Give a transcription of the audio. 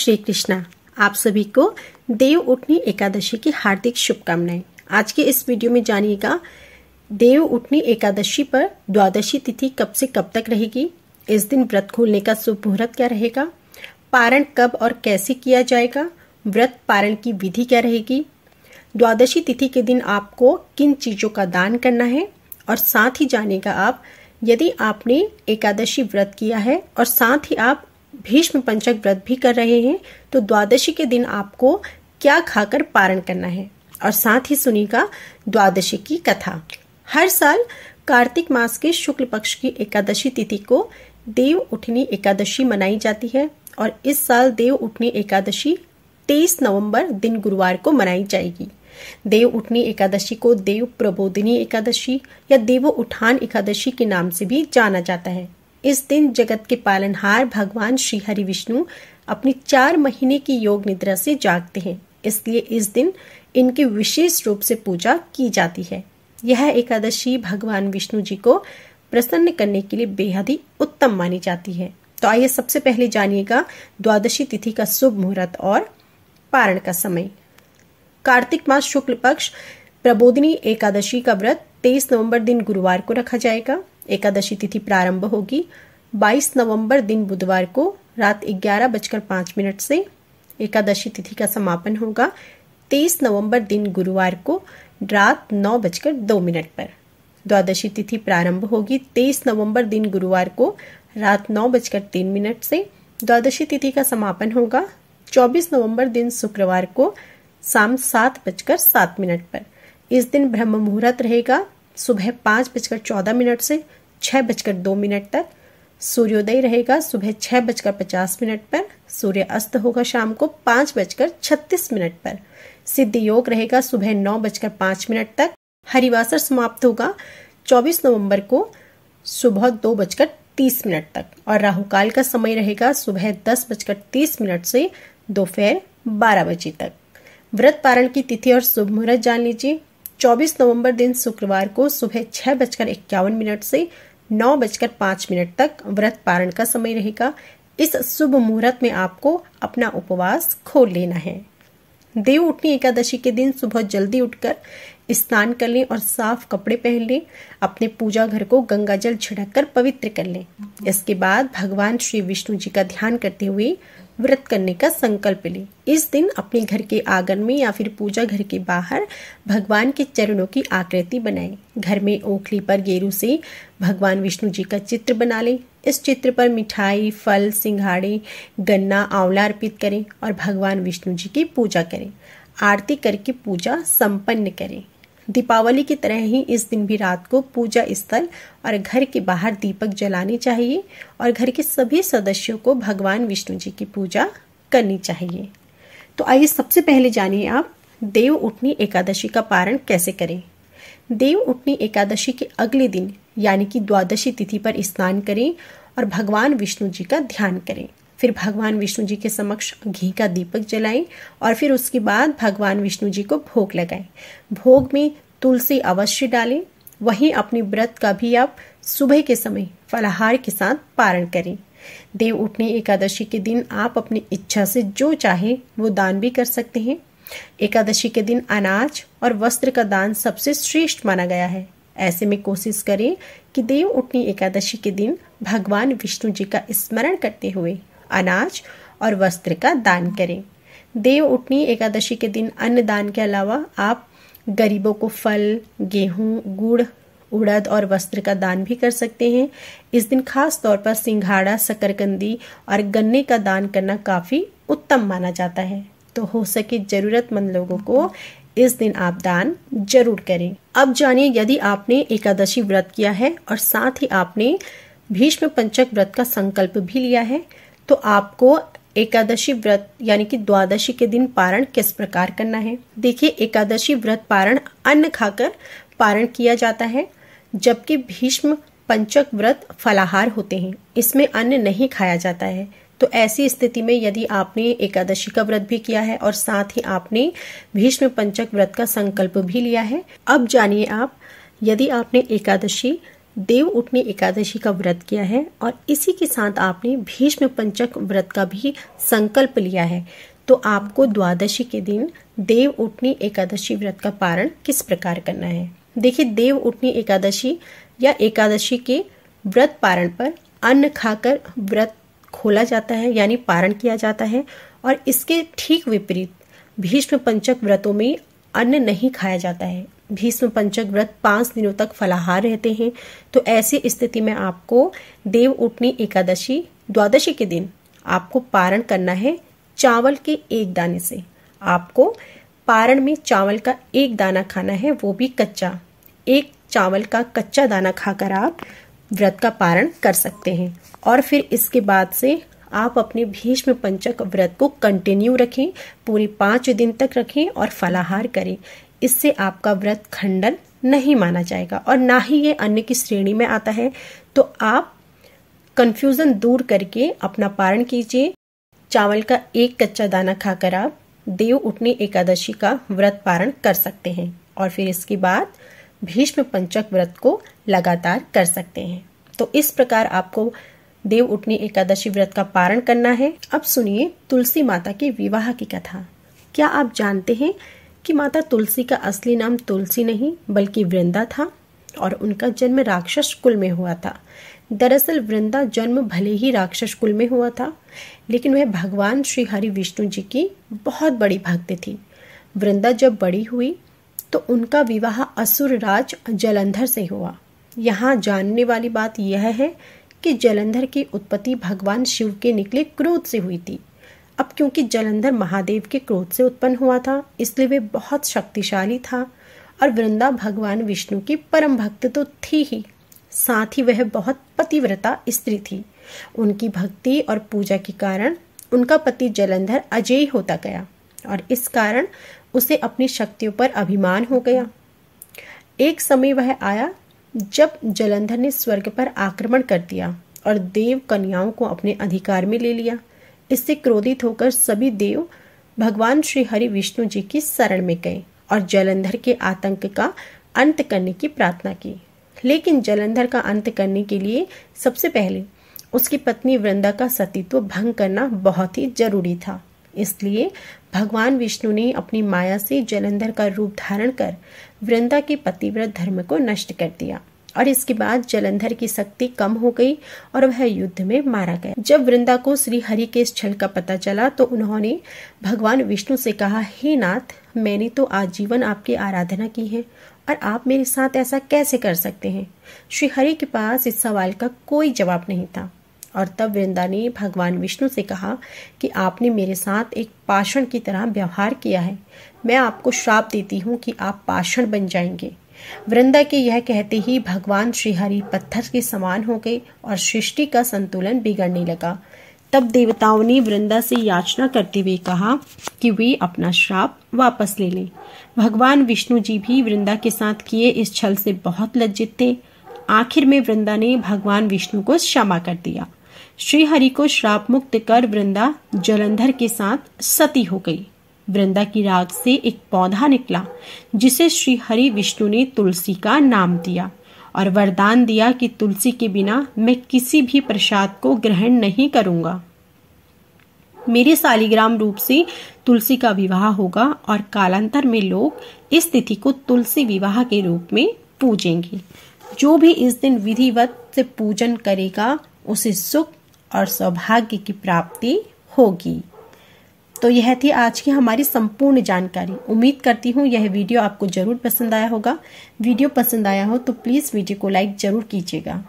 श्री कृष्णा। आप सभी को देव उठनी एकादशी की हार्दिक शुभकामनाएं। आज के इस वीडियो में जानिएगा देव उठनी एकादशी पर द्वादशी तिथि कब से कब तक रहेगी, इस दिन व्रत खोलने का शुभ मुहूर्त क्या रहेगा, पारण कब और कैसे किया जाएगा, व्रत पारण की विधि क्या रहेगी, द्वादशी तिथि के दिन आपको किन चीजों का दान करना है और साथ ही जानिएगा आप यदि आपने एकादशी व्रत किया है और साथ ही आप भीष्म पंचक व्रत भी कर रहे हैं तो द्वादशी के दिन आपको क्या खाकर पारण करना है। और साथ ही सुनिएगा द्वादशी की कथा। हर साल कार्तिक मास के शुक्ल पक्ष की एकादशी तिथि को देव उठनी एकादशी मनाई जाती है और इस साल देव उठनी एकादशी 23 नवंबर दिन गुरुवार को मनाई जाएगी। देव उठनी एकादशी को देव प्रबोधिनी एकादशी या देवो उठान एकादशी के नाम से भी जाना जाता है। इस दिन जगत के पालनहार भगवान श्री हरि विष्णु अपनी 4 महीने की योग निद्रा से जागते हैं, इसलिए इस दिन इनकी विशेष रूप से पूजा की जाती है। यह एकादशी भगवान विष्णु जी को प्रसन्न करने के लिए बेहद ही उत्तम मानी जाती है। तो आइए सबसे पहले जानिएगा द्वादशी तिथि का शुभ मुहूर्त और पारण का समय। कार्तिक मास शुक्ल पक्ष प्रबोधिनी एकादशी का व्रत 23 नवंबर दिन गुरुवार को रखा जाएगा। एकादशी तिथि प्रारंभ होगी 22 नवंबर दिन बुधवार को रात 11:05 से। एकादशी तिथि का समापन होगा 23 नवंबर दिन गुरुवार को रात 9:02 पर। द्वादशी तिथि प्रारंभ होगी 23 नवंबर दिन गुरुवार को रात 9:03 से। द्वादशी तिथि का समापन होगा 24 नवंबर दिन शुक्रवार को शाम 7:07 पर। इस दिन ब्रह्म मुहूर्त रहेगा सुबह 5:14 से 6:02 तक। सूर्योदय रहेगा सुबह 6:50 पर। सूर्य अस्त होगा शाम को 5:36 पर। सिद्ध योग रहेगा सुबह 9:05 तक। हरिवासर समाप्त होगा 24 नवंबर को सुबह 2:30 तक और राहुकाल का समय रहेगा सुबह 10:30 से दोपहर 12 बजे तक। व्रत पारण की तिथि और शुभ मुहूर्त जान लीजिए। 24 नवंबर दिन शुक्रवार को सुबह 6:51 से 9:05 तक व्रत पारण का समय रहेगा। इस शुभ मुहूर्त में आपको अपना उपवास खोल लेना है। देव उठनी एकादशी के दिन सुबह जल्दी उठकर स्नान कर लें और साफ कपड़े पहन लें। अपने पूजा घर को गंगा जल छिड़ककर पवित्र कर लें। इसके बाद भगवान श्री विष्णु जी का ध्यान करते हुए व्रत करने का संकल्प लें। इस दिन अपने घर के आंगन में या फिर पूजा घर के बाहर भगवान के चरणों की आकृति बनाएं। घर में ओखली पर गेरू से भगवान विष्णु जी का चित्र बना लें। इस चित्र पर मिठाई, फल, सिंघाड़े, गन्ना, आंवला अर्पित करें और भगवान विष्णु जी की पूजा करें। आरती करके पूजा संपन्न करें। दीपावली की तरह ही इस दिन भी रात को पूजा स्थल और घर के बाहर दीपक जलाने चाहिए और घर के सभी सदस्यों को भगवान विष्णु जी की पूजा करनी चाहिए। तो आइए सबसे पहले जानिए आप देव उठनी एकादशी का पारण कैसे करें। देव उठनी एकादशी के अगले दिन यानी कि द्वादशी तिथि पर स्नान करें और भगवान विष्णु जी का ध्यान करें। फिर भगवान विष्णु जी के समक्ष घी का दीपक जलाएं और फिर उसके बाद भगवान विष्णु जी को भोग लगाएं। भोग में तुलसी अवश्य डालें। वहीं अपनी व्रत का भी आप सुबह के समय फलाहार के साथ पारण करें। देव उठनी एकादशी के दिन आप अपनी इच्छा से जो चाहे वो दान भी कर सकते हैं। एकादशी के दिन अनाज और वस्त्र का दान सबसे श्रेष्ठ माना गया है। ऐसे में कोशिश करें कि देव उठनी एकादशी के दिन भगवान विष्णु जी का स्मरण करते हुए अनाज और वस्त्र का दान करें। देव उठनी एकादशी के दिन अन्न दान के अलावा आप गरीबों को फल, गेहूं, गुड़, उड़द और वस्त्र का दान भी कर सकते हैं। इस दिन खास तौर पर सिंघाड़ा, शकरकंदी और गन्ने का दान करना काफी उत्तम माना जाता है। तो हो सके जरूरतमंद लोगों को इस दिन आप दान जरूर करें। अब जानिए यदि आपने एकादशी व्रत किया है और साथ ही आपने भीष्म पंचक व्रत का संकल्प भी लिया है तो आपको एकादशी व्रत यानी कि द्वादशी के दिन पारण किस प्रकार करना है। देखिए एकादशी व्रत पारण अन्न खाकर पारण किया जाता है, जबकि भीष्म पंचक व्रत फलाहार होते हैं, इसमें अन्न नहीं खाया जाता है। तो ऐसी स्थिति में यदि आपने एकादशी का व्रत भी किया है और साथ ही आपने भीष्म पंचक व्रत का संकल्प भी लिया है, अब जानिए आप यदि आपने एकादशी देव उठनी एकादशी का व्रत किया है और इसी के साथ आपने भीष्म पंचक व्रत का भी संकल्प लिया है, तो आपको द्वादशी के दिन देव उठनी एकादशी व्रत का पारण किस प्रकार करना है। देखिए, देव उठनी एकादशी या एकादशी के व्रत पारण पर अन्न खाकर व्रत खोला जाता है, यानी पारण किया जाता है। और इसके ठीक विपरीत भीष्म पंचक व्रतों में अन्न नहीं खाया जाता है। भीष्म पंचक व्रत 5 दिनों तक फलाहार रहते हैं। तो ऐसी स्थिति में आपको देव उठनी एकादशी द्वादशी के दिन आपको पारण करना है चावल के 1 दाने से। आपको पारण में चावल का 1 दाना खाना है, वो भी कच्चा। 1 चावल का कच्चा दाना खाकर आप व्रत का पारण कर सकते हैं। और फिर इसके बाद से आप अपने भीष्म पंचक व्रत को कंटिन्यू रखें, पूरे 5 दिन तक रखें और फलाहार करें। इससे आपका व्रत खंडन नहीं माना जाएगा और ना ही ये अन्न की श्रेणी में आता है। तो आप कंफ्यूजन दूर करके अपना पारण कीजिए। चावल का 1 कच्चा दाना खाकर आप देव उठनी एकादशी का व्रत पारण कर सकते हैं और फिर इसके बाद भीष्म पंचक व्रत को लगातार कर सकते हैं। तो इस प्रकार आपको देव उठनी एकादशी व्रत का पारण करना है। अब सुनिए तुलसी माता के विवाह की कथा। क्या आप जानते हैं कि माता तुलसी का असली नाम तुलसी नहीं बल्कि वृंदा था और उनका जन्म राक्षस कुल में हुआ था। दरअसल वृंदा जन्म भले ही राक्षस कुल में हुआ था, लेकिन वह भगवान श्री हरि विष्णु जी की बहुत बड़ी भक्त थी। वृंदा जब बड़ी हुई तो उनका विवाह असुर राज जलंधर से हुआ। यहाँ जानने वाली बात यह है कि जलंधर की उत्पत्ति भगवान शिव के निकले क्रोध से हुई थी। अब क्योंकि जलंधर महादेव के क्रोध से उत्पन्न हुआ था, इसलिए वे बहुत शक्तिशाली था और वृंदा भगवान विष्णु की परम भक्त तो थी ही, साथ ही वह बहुत पतिव्रता स्त्री थी। उनकी भक्ति और पूजा के कारण उनका पति जलंधर अजेय होता गया और इस कारण उसे अपनी शक्तियों पर अभिमान हो गया। एक समय वह आया जब जलंधर ने स्वर्ग पर आक्रमण कर दिया और देव कन्याओं को अपने अधिकार में ले लिया। इससे क्रोधित होकर सभी देव भगवान श्री हरि विष्णु जी की शरण में गए और जलंधर के आतंक का अंत करने की प्रार्थना की। लेकिन जलंधर का अंत करने के लिए सबसे पहले उसकी पत्नी वृंदा का सतीत्व भंग करना बहुत ही जरूरी था। इसलिए भगवान विष्णु ने अपनी माया से जलंधर का रूप धारण कर वृंदा के पतिव्रत धर्म को नष्ट कर दिया और इसके बाद जलंधर की शक्ति कम हो गई और वह युद्ध में मारा गया। जब वृंदा को श्री हरि के इस छल का पता चला तो उन्होंने भगवान विष्णु से कहा, हे नाथ, मैंने तो आजीवन आपकी आराधना की है और आप मेरे साथ ऐसा कैसे कर सकते हैं। श्री हरि के पास इस सवाल का कोई जवाब नहीं था और तब वृंदा ने भगवान विष्णु से कहा कि आपने मेरे साथ एक पाषाण की तरह व्यवहार किया है। मैं आपको श्राप देती हूँ कि आप पाषाण बन जाएंगे। वृंदा के यह कहते ही भगवान श्री हरि पत्थर के समान हो गए और सृष्टि का संतुलन बिगड़ने लगा। तब देवताओं ने वृंदा से याचना करते हुए कहा कि वे अपना श्राप वापस ले लें। भगवान विष्णु जी भी वृंदा के साथ किए इस छल से बहुत लज्जित थे। आखिर में वृंदा ने भगवान विष्णु को क्षमा कर दिया। श्री हरि को श्राप मुक्त कर वृंदा जलंधर के साथ सती हो गई। वृंदा की राख से एक पौधा निकला जिसे श्री हरि विष्णु ने तुलसी का नाम दिया और वरदान दिया कि तुलसी के बिना मैं किसी भी प्रसाद को ग्रहण नहीं करूंगा। मेरे शालिग्राम रूप से तुलसी का विवाह होगा और कालांतर में लोग इस तिथि को तुलसी विवाह के रूप में पूजेंगे। जो भी इस दिन विधिवत से पूजन करेगा उसे सुख और सौभाग्य की प्राप्ति होगी। तो यह थी आज की हमारी संपूर्ण जानकारी। उम्मीद करती हूँ यह वीडियो आपको जरूर पसंद आया होगा। वीडियो पसंद आया हो तो प्लीज वीडियो को लाइक जरूर कीजिएगा।